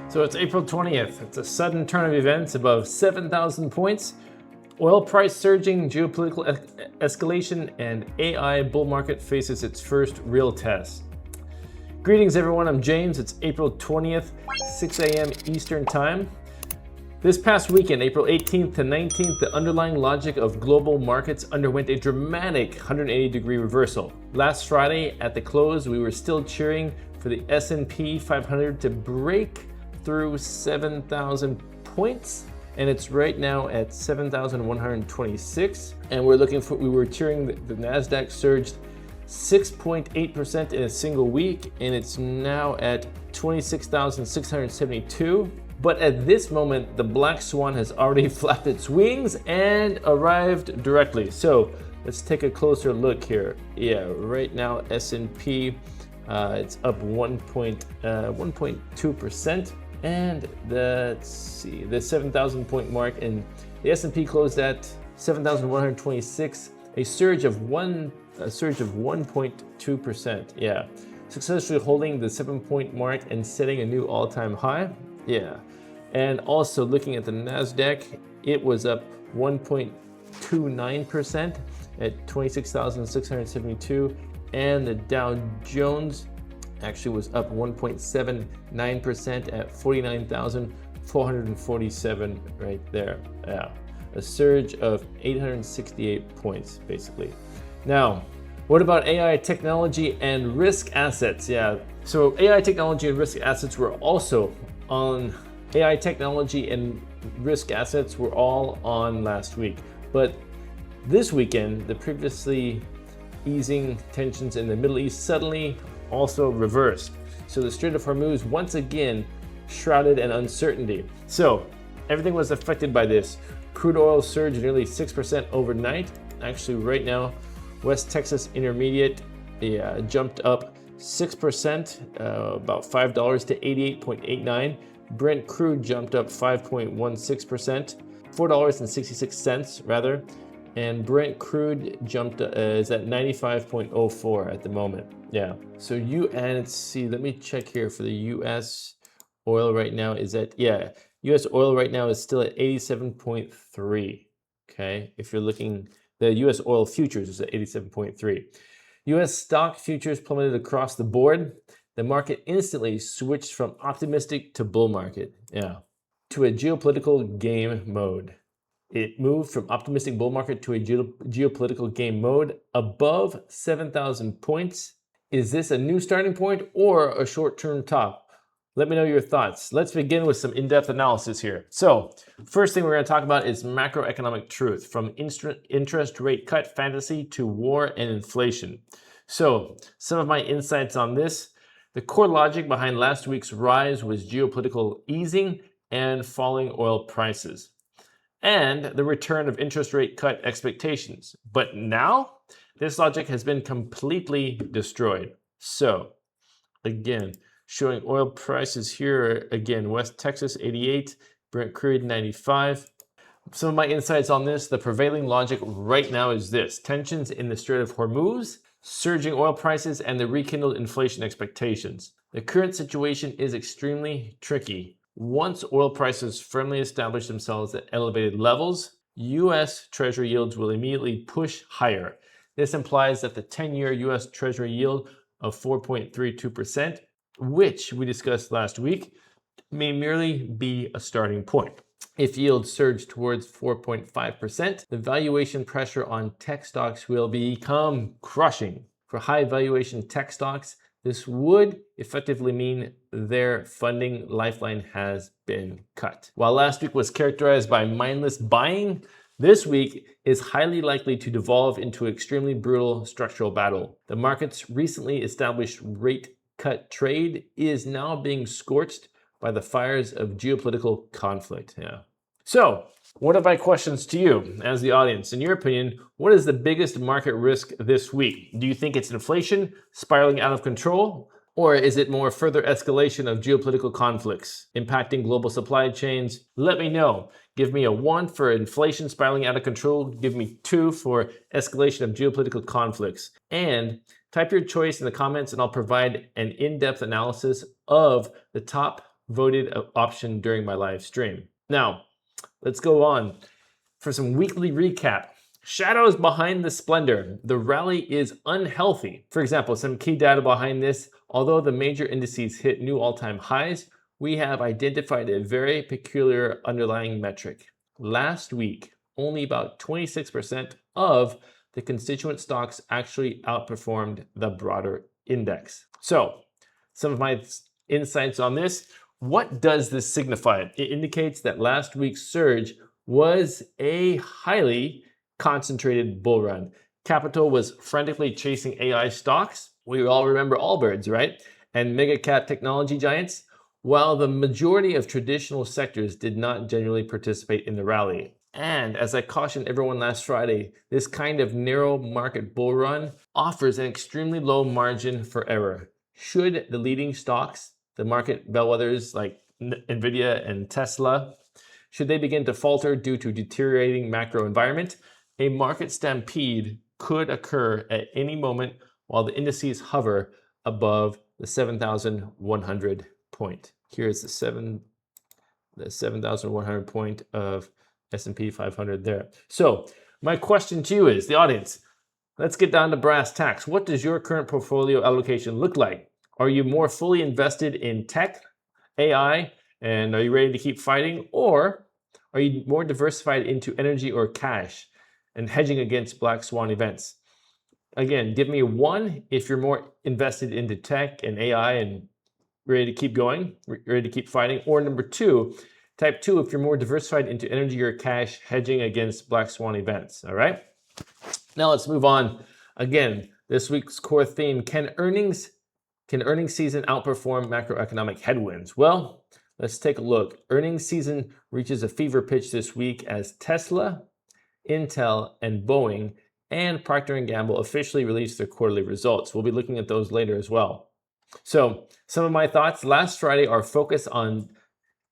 So it's April 20th. It's a sudden turn of events above 7,000 points. Oil price surging, geopolitical escalation, and AI bull market faces its first real test. Greetings everyone, I'm James. It's April 20th, 6 a.m. Eastern Time. This past weekend, April 18th to 19th, the underlying logic of global markets underwent a dramatic 180-degree reversal. Last Friday at the close, we were still cheering for the S&P 500 to break through 7,000 points, and it's right now at 7,126. And we were cheering the Nasdaq surged 6.8% in a single week, and it's now at 26,672. But at this moment, the black swan has already flapped its wings and arrived directly. So let's take a closer look here. Yeah, right now S&P, it's up 1.2%. And let's see, the 7,000 point mark, and the S&P closed at 7,126, a surge of 1.2%. Yeah, successfully holding the 7-point mark and setting a new all-time high. Yeah, and also looking at the Nasdaq, it was up 1.29% at 26,672, and the Dow Jones actually was up 1.79% at 49,447 right there. Yeah, a surge of 868 points basically. Now, what about AI technology and risk assets? Yeah, so AI technology and risk assets were also on. AI technology and risk assets were all on last week, but this weekend, the previously easing tensions in the Middle East suddenly also reversed. So the Strait of Hormuz once again shrouded in uncertainty. So everything was affected by this. Crude oil surged nearly 6% overnight. Actually, right now, West Texas Intermediate jumped up 6%, about $5 to 88.89. Brent crude jumped up 5.16%, $4.66 rather, and Brent crude jumped is at 95.04 at the moment. Yeah. So let's see. Let me check here for the U.S. oil right now is at U.S. oil right now is still at 87.3. Okay. If you're looking, the U.S. oil futures is at 87.3. U.S. stock futures plummeted across the board. The market instantly switched from optimistic to bull market, to a geopolitical game mode. It moved from optimistic bull market to a geopolitical game mode above 7,000 points. Is this a new starting point or a short-term top? Let me know your thoughts. Let's begin with some in-depth analysis here. So, first thing we're going to talk about is macroeconomic truth, from interest rate cut fantasy to war and inflation. So, some of my insights on this. The core logic behind last week's rise was geopolitical easing and falling oil prices, and the return of interest rate cut expectations. But now, this logic has been completely destroyed. So, again, showing oil prices here, again, West Texas 88, Brent crude 95. Some of my insights on this, the prevailing logic right now is this: tensions in the Strait of Hormuz, surging oil prices, and the rekindled inflation expectations. The current situation is extremely tricky. Once oil prices firmly establish themselves at elevated levels, U.S. Treasury yields will immediately push higher. This implies that the 10-year U.S. Treasury yield of 4.32%, which we discussed last week, may merely be a starting point. If yields surge towards 4.5%, the valuation pressure on tech stocks will become crushing. For high valuation tech stocks, this would effectively mean their funding lifeline has been cut. While last week was characterized by mindless buying, this week is highly likely to devolve into an extremely brutal structural battle. The market's recently established rate cut trade is now being scorched by the fires of geopolitical conflict. So, what are my questions to you as the audience? In your opinion, what is the biggest market risk this week? Do you think it's inflation spiraling out of control? Or is it more further escalation of geopolitical conflicts impacting global supply chains? Let me know. Give me a 1 for inflation spiraling out of control. Give me 2 for escalation of geopolitical conflicts. And type your choice in the comments and I'll provide an in-depth analysis of the top voted option during my live stream. Now, let's go on for some weekly recap. Shadows behind the splendor. The rally is unhealthy. For example, some key data behind this. Although the major indices hit new all-time highs, we have identified a very peculiar underlying metric. Last week, only about 26% of the constituent stocks actually outperformed the broader index. So, some of my insights on this. What does this signify? It indicates that last week's surge was a highly concentrated bull run. Capital was frantically chasing AI stocks. We all remember Allbirds, right? And mega cap technology giants, while the majority of traditional sectors did not genuinely participate in the rally. And as I cautioned everyone last Friday, this kind of narrow market bull run offers an extremely low margin for error. Should the leading stocks, the market bellwethers like Nvidia and Tesla, should they begin to falter due to deteriorating macro environment, a market stampede could occur at any moment while the indices hover above the 7,100 point. Here's the 7,100 point of S&P 500 there. So my question to you is, the audience, let's get down to brass tacks. What does your current portfolio allocation look like? Are you more fully invested in tech, AI, and are you ready to keep fighting? Or are you more diversified into energy or cash and hedging against black swan events? Again, give me one if you're more invested into tech and AI and ready to keep going, ready to keep fighting. Or number two, type 2 if you're more diversified into energy or cash, hedging against black swan events. All right. Now let's move on. Again, this week's core theme: Can earnings season outperform macroeconomic headwinds? Well, let's take a look. Earnings season reaches a fever pitch this week as Tesla, Intel, and Boeing and Procter & Gamble officially released their quarterly results. We'll be looking at those later as well. So some of my thoughts. Last Friday, our focus on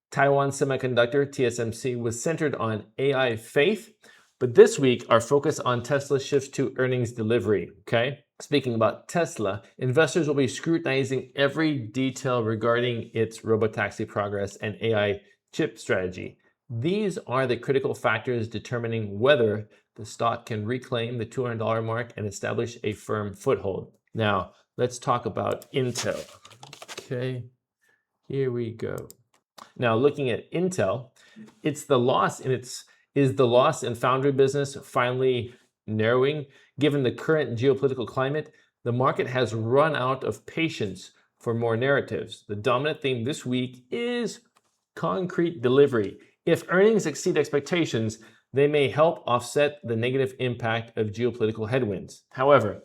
Taiwan Semiconductor, TSMC, was centered on AI faith. But this week, our focus on Tesla shifts to earnings delivery, okay? Speaking about Tesla, investors will be scrutinizing every detail regarding its robotaxi progress and AI chip strategy. These are the critical factors determining whether the stock can reclaim the $200 mark and establish a firm foothold. Now, let's talk about Intel. Okay, here we go. Now, looking at Intel, is the loss in foundry business finally narrowing? Given the current geopolitical climate, the market has run out of patience for more narratives. The dominant theme this week is concrete delivery. If earnings exceed expectations, they may help offset the negative impact of geopolitical headwinds. However,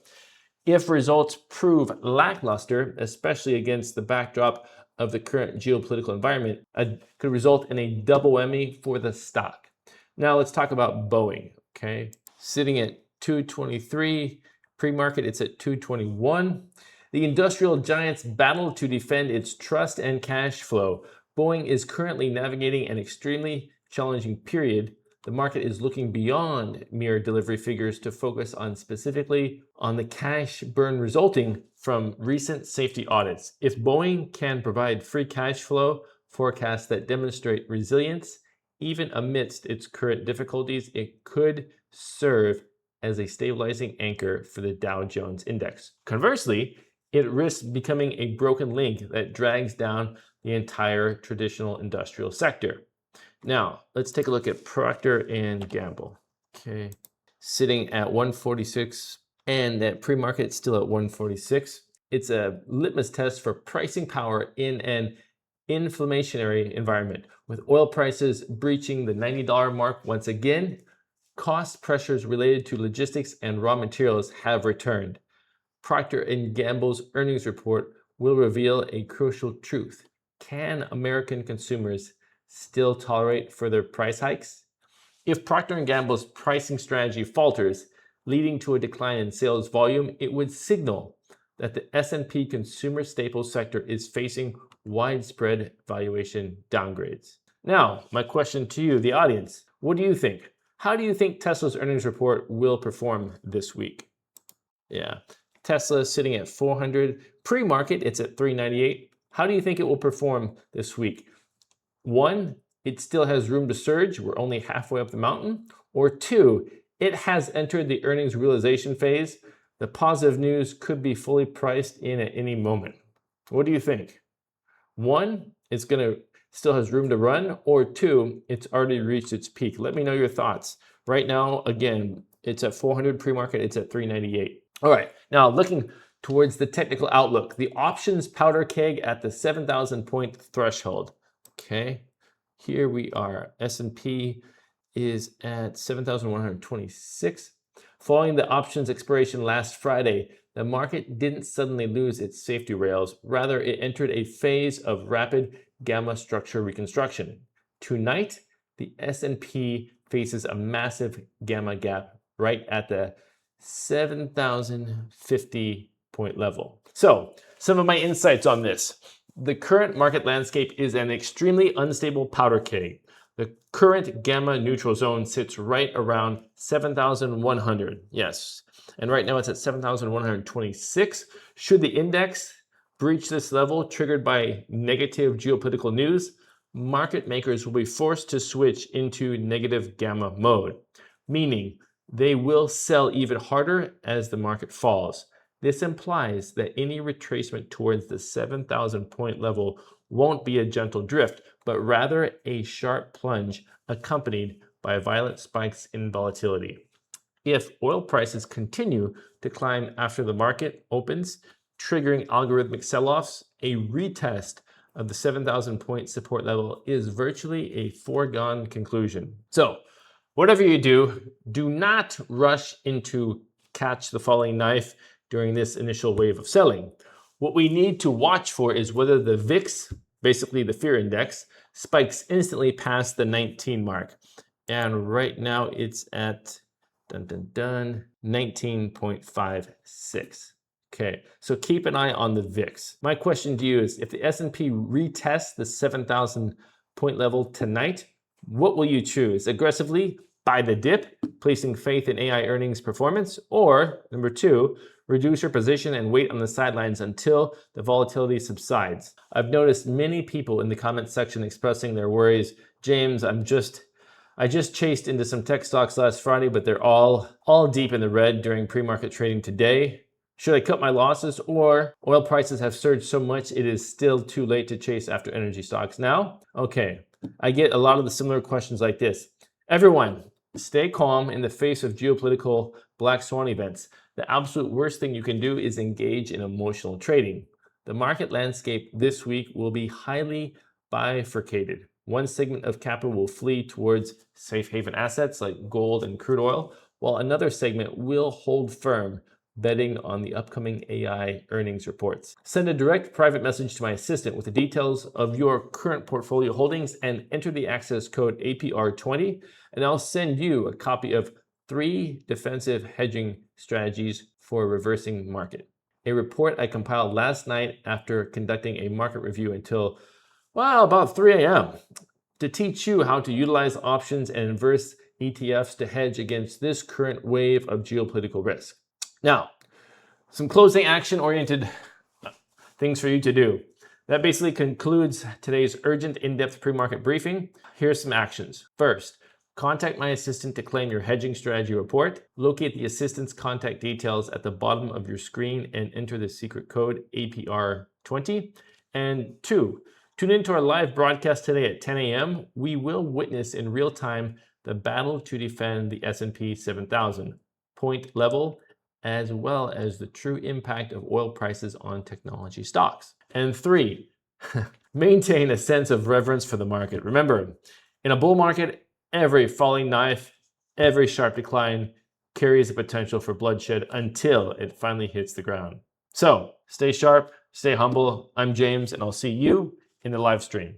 if results prove lackluster, especially against the backdrop of the current geopolitical environment, could result in a double whammy for the stock. Now let's talk about Boeing, okay? Sitting at 223, pre-market it's at 221. The industrial giants battle to defend its trust and cash flow. Boeing is currently navigating an extremely challenging period. The market is looking beyond mere delivery figures to focus on specifically on the cash burn resulting from recent safety audits. If Boeing can provide free cash flow forecasts that demonstrate resilience, even amidst its current difficulties, it could serve as a stabilizing anchor for the Dow Jones Index. Conversely, it risks becoming a broken link that drags down the entire traditional industrial sector. Now, let's take a look at Procter & Gamble. Okay, sitting at 146, and at pre-market it's still at 146. It's a litmus test for pricing power in an inflationary environment. With oil prices breaching the $90 mark once again, cost pressures related to logistics and raw materials have returned. Procter & Gamble's earnings report will reveal a crucial truth. Can American consumers still tolerate further price hikes? If Procter & Gamble's pricing strategy falters, leading to a decline in sales volume, it would signal that the S&P consumer staples sector is facing widespread valuation downgrades. Now, my question to you, the audience, what do you think? How do you think Tesla's earnings report will perform this week? Yeah, Tesla is sitting at 400. Pre-market, it's at 398. How do you think it will perform this week? One, it still has room to surge. We're only halfway up the mountain. Or two, it has entered the earnings realization phase. The positive news could be fully priced in at any moment. What do you think? One, it's going to still has room to run, or two, it's already reached its peak. Let me know your thoughts. Right now, again, it's at 400 pre-market, it's at 398. All right, now looking towards the technical outlook, the options powder keg at the 7,000 point threshold. Okay, here we are. S&P is at 7,126. Following the options expiration last Friday, the market didn't suddenly lose its safety rails. Rather, it entered a phase of rapid gamma structure reconstruction. Tonight, the S&P faces a massive gamma gap right at the 7,050 point level. So, some of my insights on this. The current market landscape is an extremely unstable powder keg. The current gamma neutral zone sits right around 7,100. Yes. And right now it's at 7,126. Should the index breach this level triggered by negative geopolitical news, market makers will be forced to switch into negative gamma mode, meaning they will sell even harder as the market falls. This implies that any retracement towards the 7,000 point level won't be a gentle drift, but rather a sharp plunge accompanied by violent spikes in volatility. If oil prices continue to climb after the market opens, triggering algorithmic sell-offs, a retest of the 7,000 point support level is virtually a foregone conclusion. So, whatever you do, do not rush into catch the falling knife during this initial wave of selling. What we need to watch for is whether the VIX, basically the fear index, spikes instantly past the 19 mark. And right now it's at 19.56. Okay, so keep an eye on the VIX. My question to you is, if the S&P retests the 7,000 point level tonight, what will you choose? Aggressively buy the dip, placing faith in AI earnings performance, or number two, reduce your position and wait on the sidelines until the volatility subsides? I've noticed many people in the comment section expressing their worries. James, I just chased into some tech stocks last Friday, but they're all deep in the red during pre-market trading today. Should I cut my losses, or oil prices have surged so much it is still too late to chase after energy stocks now? Okay, I get a lot of the similar questions like this. Everyone, stay calm in the face of geopolitical black swan events. The absolute worst thing you can do is engage in emotional trading. The market landscape this week will be highly bifurcated. One segment of capital will flee towards safe haven assets like gold and crude oil, while another segment will hold firm, betting on the upcoming AI earnings reports. Send a direct private message to my assistant with the details of your current portfolio holdings and enter the access code APR20, and I'll send you a copy of 3 defensive hedging strategies for a reversing market. A report I compiled last night after conducting a market review until, well, about 3 a.m. to teach you how to utilize options and inverse ETFs to hedge against this current wave of geopolitical risk. Now, some closing action-oriented things for you to do. That basically concludes today's urgent in-depth pre-market briefing. Here's some actions. First, contact my assistant to claim your hedging strategy report. Locate the assistant's contact details at the bottom of your screen and enter the secret code APR20. And 2, tune into our live broadcast today at 10 a.m. We will witness in real time the battle to defend the S&P 7,000 point level, as well as the true impact of oil prices on technology stocks. And 3, maintain a sense of reverence for the market. Remember, in a bull market, every falling knife, every sharp decline carries the potential for bloodshed until it finally hits the ground. So stay sharp, stay humble. I'm James, and I'll see you in the live stream.